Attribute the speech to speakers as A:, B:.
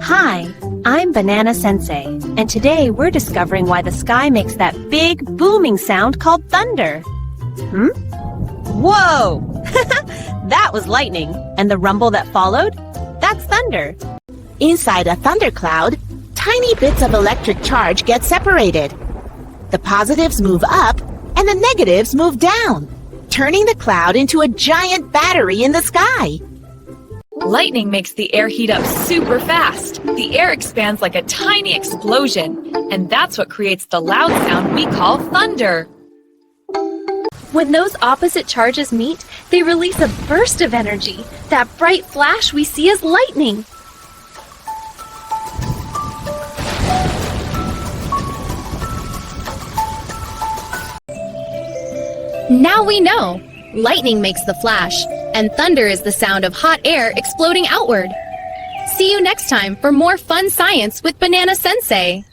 A: Hi, I'm Banana Sensei, and today we're discovering why the sky makes that big booming sound called thunder. Whoa! That was lightning, and the rumble that followed? That's thunder.
B: Inside a thundercloud, tiny bits of electric charge get separated. The positives move up, and the negatives move down, turning the cloud into a giant battery in the sky.
C: Lightning makes the air heat up super fast. The air expands like a tiny explosion, and that's what creates the loud sound we call thunder.
D: When those opposite charges meet, they release a burst of energy, that bright flash we see as lightning.
E: Now we know! Lightning makes the flash, and thunder is the sound of hot air exploding outward. See you next time for more fun science with Banana Sensei!